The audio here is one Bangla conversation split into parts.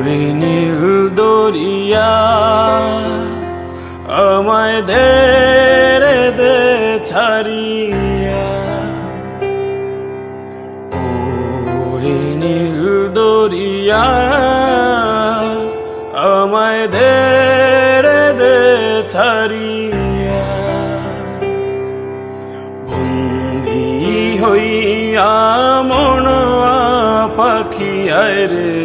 ওরে নীল দরিয়া আমায় দে ছাড়িয়া, ওরে নীল দরিয়া আমায় দে ছাড়িয়া। বন্দী হইয়া মনয়া পাখিয়ায় রে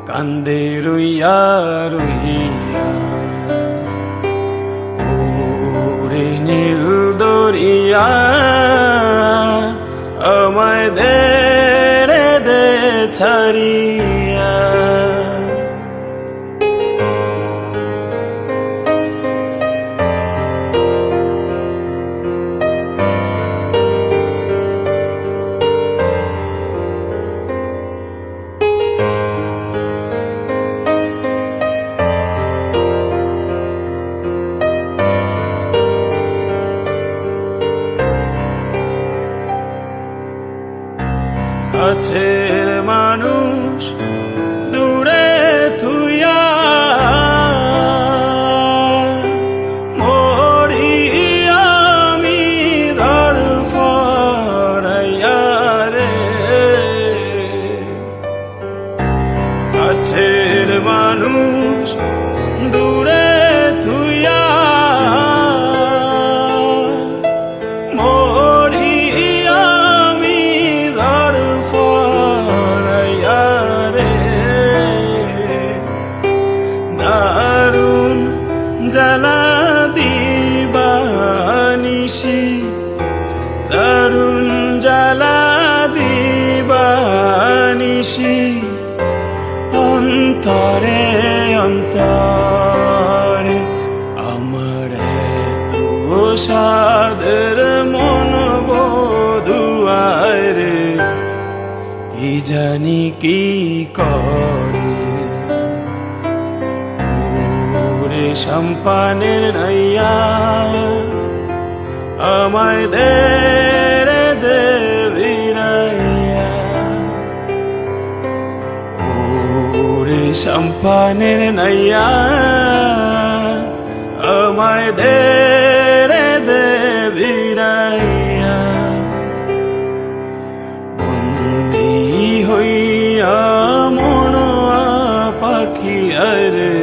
কান্দে রইয়া রইয়া, ওরে নীল দরিয়া আমায় দে ছাড়িয়া। কাছের মানুষ দূরে থুইয়া মরি আমি ধরফরাইয়া রে, কাছের মানুষ দূরে থুইয়া জ্বালা দিবানিশি, দারুণ জ্বালা দিবানিশি, অন্তরে অন্তরে আমার এতো সাদের মন বধুয়ায় রে কি জানি কি করে। সম্পানের নাইয়া আমায় দে ভিড়াইয়া, ওরে সম্পানের নাইয়া আমায় দে ভিড়াইয়া। বন্দী হইয়া মনয়া পাখিয়ায় রে